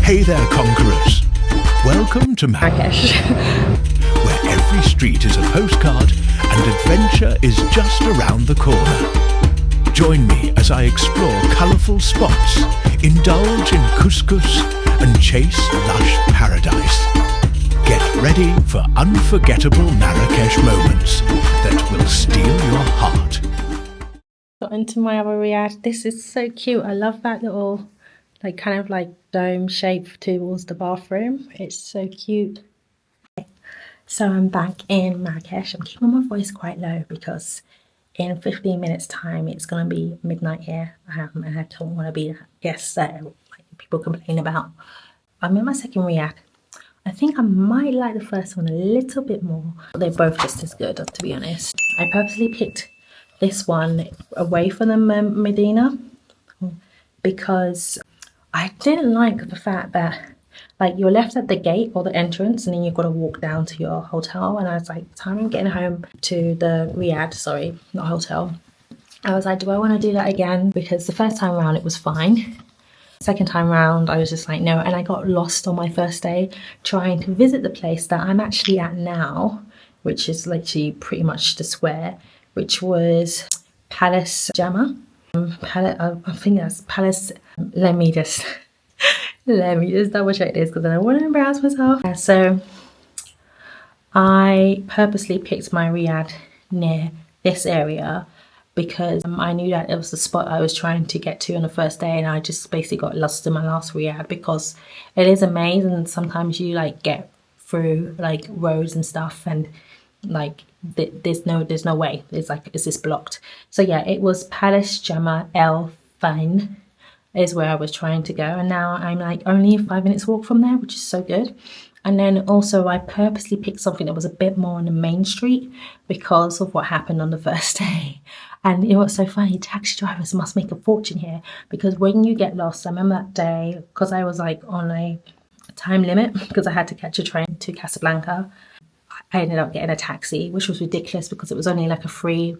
Hey there, Conquerors. Welcome to Marrakesh. where every street is a postcard and adventure is just around the corner. Join me as I explore colourful spots, indulge in couscous and chase lush paradise. Get ready for unforgettable Marrakesh moments that will steal your heart. Got into my other Riad. This is so cute. I love that little kind of dome shape towards the bathroom. It's so cute. So I'm back in Marrakesh. I'm keeping my voice quite low because in 15 minutes time it's going to be midnight here, and I don't want to be that guest that people complain about. I'm in my second Riad. I think I might like the first one a little bit more. They're both just as good, to be honest. I purposely picked this one away from the Medina because I didn't like the fact that you're left at the gate or the entrance and then you've got to walk down to your hotel, and I was like, time I'm getting home to the Riad, sorry, not hotel. I was like, do I want to do that again? Because the first time around it was fine. Second time round I was just like, no, and I got lost on my first day trying to visit the place that I'm actually at now, which is literally pretty much the square, which was Palace Jemaa. I think that's Palace. Let me just double check this because I don't want to embarrass myself. So I purposely picked my Riad near this area because I knew that it was the spot I was trying to get to on the first day, and I just basically got lost in my last Riad because it is a maze and sometimes you get through roads and stuff and there's no way. It's just blocked. So yeah, it was Palace Jemaa el-Fnaa is where I was trying to go, and now I'm only 5 minutes walk from there, which is so good. And then also I purposely picked something that was a bit more on the main street because of what happened on the first day. And it was so funny, taxi drivers must make a fortune here because when you get lost, I remember that day because I was on a time limit because I had to catch a train to Casablanca. I ended up getting a taxi, which was ridiculous because it was only a 5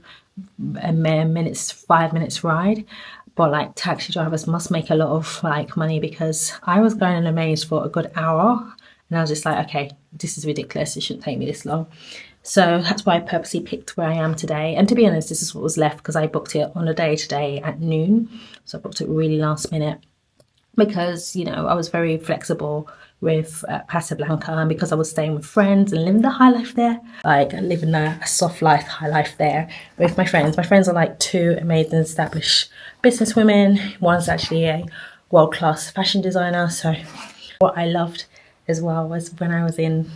minutes ride. But taxi drivers must make a lot of money because I was going in a maze for a good hour and I was just like, okay, this is ridiculous. It shouldn't take me this long. So that's why I purposely picked where I am today. And to be honest, this is what was left because I booked it on a day today at noon. So I booked it really last minute because, I was very flexible with Casablanca, and because I was staying with friends and living the high life there, living a soft life, high life there with my friends. My friends are two amazing established business women. One's actually a world-class fashion designer. So what I loved as well was when I was in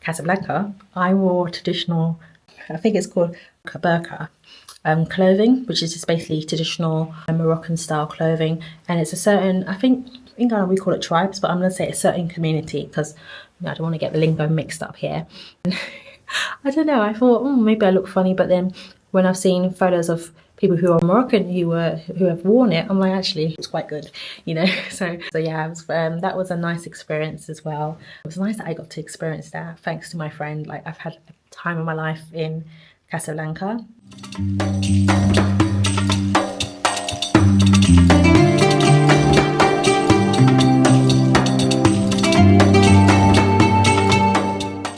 Casablanca, I wore traditional, I think it's called burqa, clothing, which is just basically traditional Moroccan style clothing. And it's a certain, I think in Ghana we call it tribes, but I'm going to say a certain community because I don't want to get the lingo mixed up here. I don't know, I thought, maybe I look funny, but then when I've seen photos of people who are Moroccan who have worn it, I'm like, actually, it's quite good, So yeah, it was, that was a nice experience as well. It was nice that I got to experience that thanks to my friend. I've had a time of my life in Casablanca.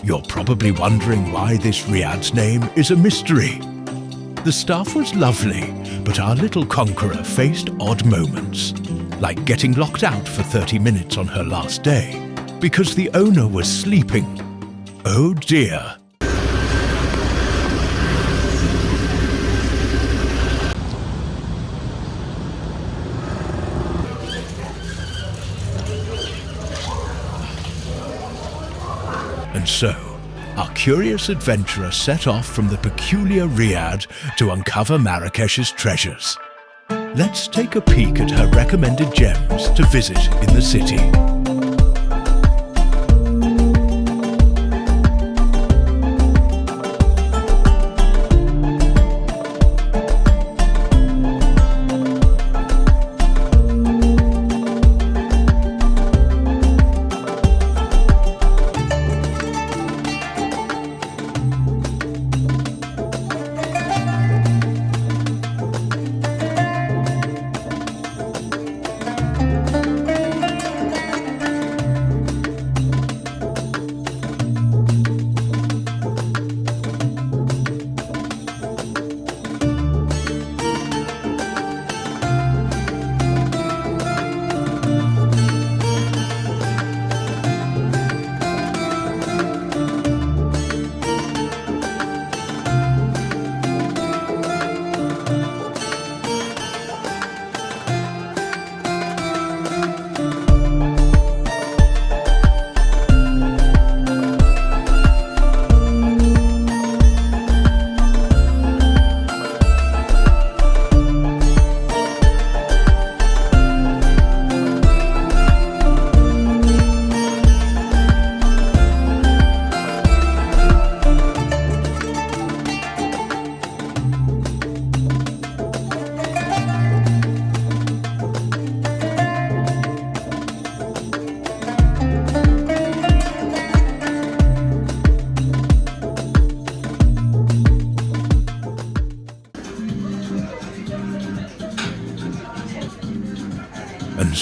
You're probably wondering why this Riad's name is a mystery. The staff was lovely, but our little conqueror faced odd moments, like getting locked out for 30 minutes on her last day because the owner was sleeping. Oh dear. And so, our curious adventurer set off from the peculiar Riad to uncover Marrakesh's treasures. Let's take a peek at her recommended gems to visit in the city.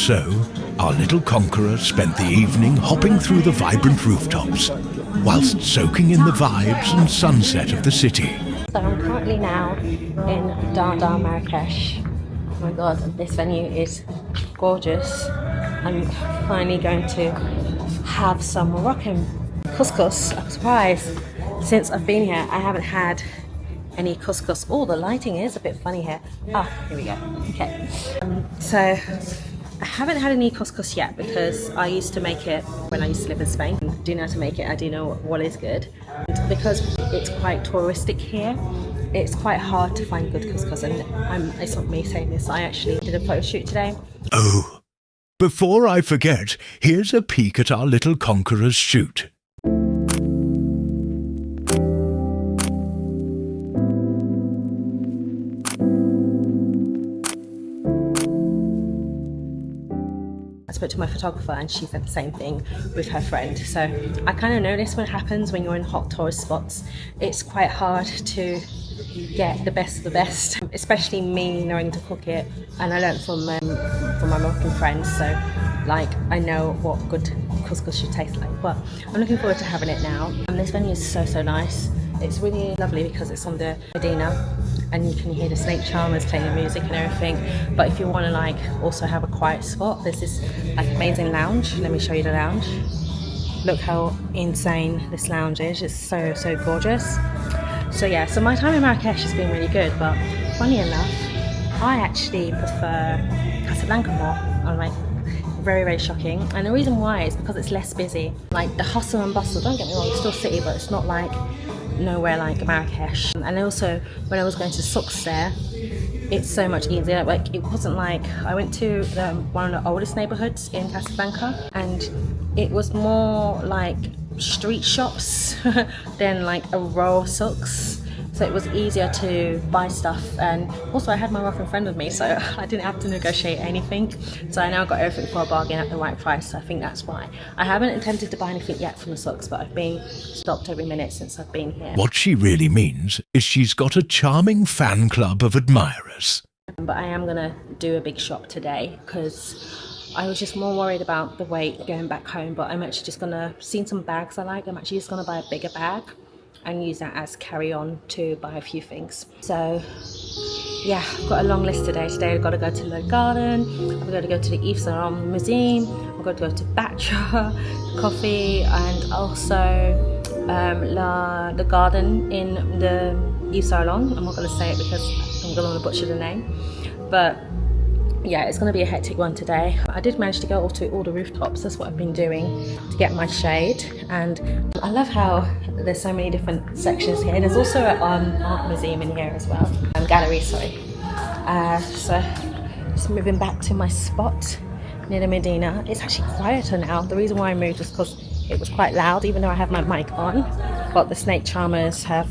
so, our little conqueror spent the evening hopping through the vibrant rooftops, whilst soaking in the vibes and sunset of the city. So I'm currently now in Dada, Marrakesh. Oh my god, this venue is gorgeous. I'm finally going to have some Moroccan couscous. I'm surprised. Since I've been here, I haven't had any couscous. Oh, the lighting is a bit funny here. Ah, here we go. Okay. So I haven't had any couscous yet because I used to make it when I used to live in Spain. I do know how to make it. I do know what is good. And because it's quite touristic here, it's quite hard to find good couscous. And it's not me saying this. I actually did a photo shoot today. Oh, before I forget, here's a peek at our little conqueror's shoot. I spoke to my photographer and she said the same thing with her friend. So I kind of notice what happens when you're in hot tourist spots. It's quite hard to get the best of the best, especially me knowing to cook it. And I learned from my Moroccan friends, so like I know what good couscous should taste like. But I'm looking forward to having it now. And this venue is so nice. It's really lovely because it's on the Medina and you can hear the snake charmers playing the music and everything. But if you want to like also have a quiet spot, there's this like amazing lounge. Let me show you the lounge. Look how insane this lounge is. It's so gorgeous. So yeah, so my time in Marrakesh has been really good, but funny enough, I actually prefer Casablanca more. I'm like, very shocking. And the reason why is because it's less busy. Like the hustle and bustle, don't get me wrong, it's still city, but it's not like nowhere like Marrakesh. And also when I was going to Souk there, it's so much easier. Like it wasn't like I went to one of the oldest neighborhoods in Casablanca and it was more like street shops than like a row of souks, so it was easier to buy stuff. And also I had my Moroccan friend with me, so I didn't have to negotiate anything, so I now got everything for a bargain at the right price. So I think that's why I haven't attempted to buy anything yet from the souks, but I've been stopped every minute since I've been here. What she really means is she's got a charming fan club of admirers. But I am gonna do a big shop today because I was just more worried about the weight going back home, but I'm actually just gonna see some bags I like. I'm actually just gonna buy a bigger bag and use that as carry-on to buy a few things. So yeah, I've got a long list today. Today I've got to go to the garden, I've got to go to the Itinerary Museum, I've got to go to Batra Coffee, and also the garden in the Itinerary. I'm not going to say it because I'm going to butcher the name, but yeah, it's going to be a hectic one today. I did manage to go to all the rooftops. That's what I've been doing to get my shade. And I love how there's so many different sections here. There's also an art museum in here as well. Gallery, sorry. So just moving back to my spot near the Medina. It's actually quieter now. The reason why I moved is because it was quite loud, even though I have my mic on. But the snake charmers have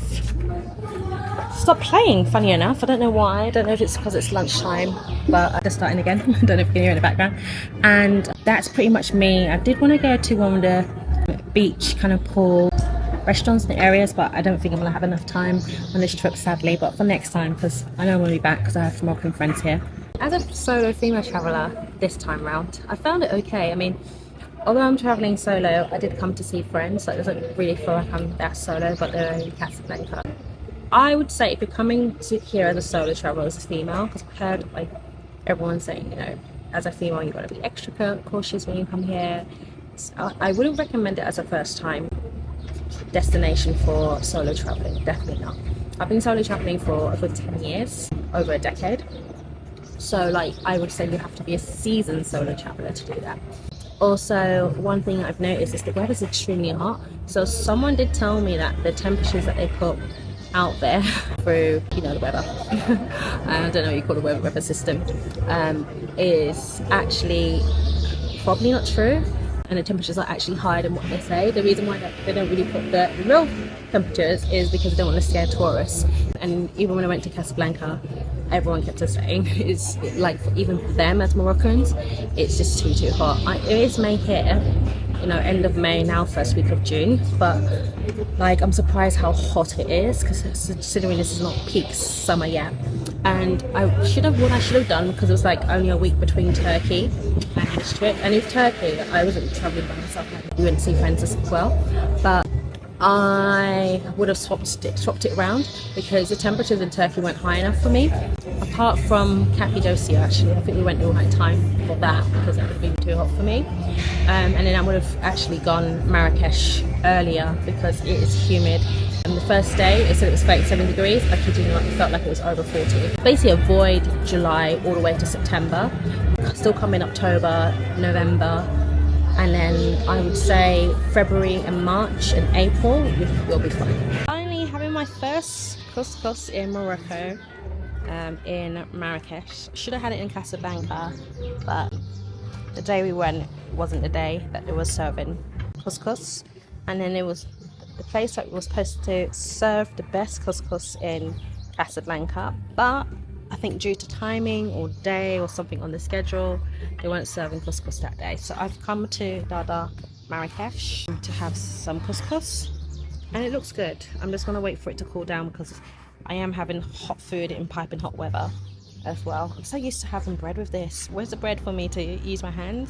stopped playing, funny enough. I don't know why. I don't know if it's because it's lunchtime, but they're starting again. I don't know if you can hear in the background. And that's pretty much me. I did want to go to one of the beach kind of pool restaurants in the areas, but I don't think I'm going to have enough time on this trip, sadly. But for next time, because I know I'm going to be back because I have some Moroccan friends here. As a solo female traveller this time round, I found it okay. I mean, although I'm travelling solo, I did come to see friends, so it doesn't really feel like I'm that solo, but they're in Casablanca. I would say if you're coming to here as a solo traveller as a female, because I've heard like everyone saying, you know, as a female you've got to be extra cautious when you come here. So I wouldn't recommend it as a first time destination for solo travelling, definitely not. I've been solo travelling for a good 10 years, over a decade. So like I would say you have to be a seasoned solo traveller to do that. Also, one thing I've noticed is the weather's extremely hot. So someone did tell me that the temperatures that they put out there through, you know, the weather, I don't know what you call the weather system, is actually probably not true, and the temperatures are actually higher than what they say. The reason why they don't really put the real temperatures is because they don't want to scare tourists. And even when I went to Casablanca, everyone kept us saying it's like, even for them as Moroccans, it's just too hot. It is May here, you know, end of May now, first week of June, but like I'm surprised how hot it is, because considering this is not peak summer yet. And what I should have done, because it was like only a week between Turkey and Turkish trip, and with Turkey, I wasn't travelling by myself. We went to see friends as well, but I would have swapped it around because the temperatures in Turkey weren't high enough for me. Apart from Cappadocia, actually, I think we went the right time for that because that would have been too hot for me. And then I would have actually gone Marrakesh earlier because it is humid. And the first day, it said it was 37 degrees. I kid you not, it felt like it was over 40. Basically, avoid July all the way to September. Still come in October, November. And then I would say February and March and April will be fine. Finally having my first couscous in Morocco, in Marrakesh. Should have had it in Casablanca, but the day we went wasn't the day that they were serving couscous. And then it was the place that was supposed to serve the best couscous in Casablanca, but I think due to timing or day or something on the schedule, they weren't serving couscous that day. So I've come to Dada, Marrakesh to have some couscous, and it looks good. I'm just gonna wait for it to cool down because I am having hot food in piping hot weather as well. I'm so used to having bread with this. Where's the bread for me to use my hands?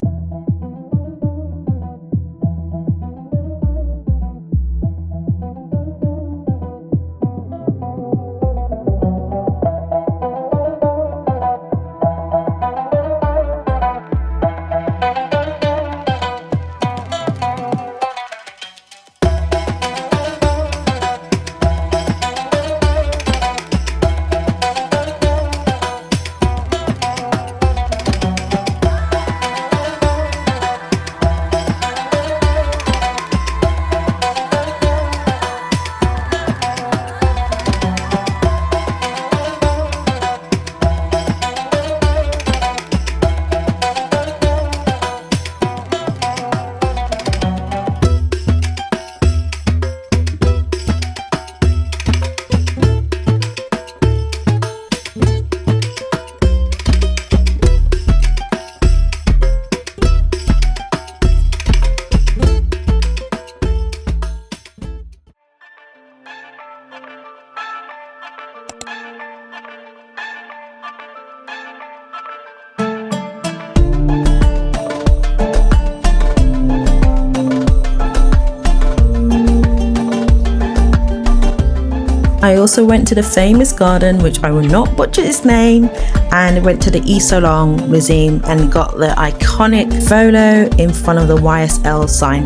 I also went to the famous garden, which I will not butcher its name, and went to the Isolong Museum and got the iconic photo in front of the YSL sign.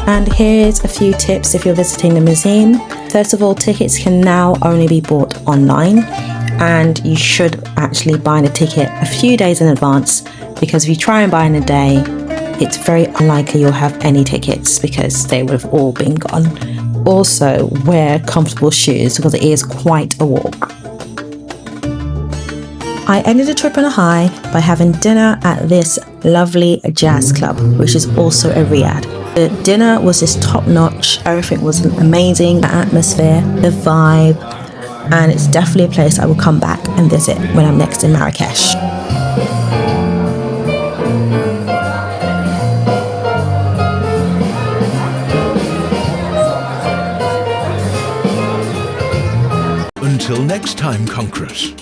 And here's a few tips if you're visiting the museum. First of all, tickets can now only be bought online, and you should actually buy the ticket a few days in advance, because if you try and buy in a day, it's very unlikely you'll have any tickets because they would have all been gone. Also, wear comfortable shoes because it is quite a walk. I ended the trip on a high by having dinner at this lovely jazz club, which is also a Riad. The dinner was just top notch, everything was amazing, the atmosphere, the vibe, and it's definitely a place I will come back and visit when I'm next in Marrakesh. Until next time, Conquerors.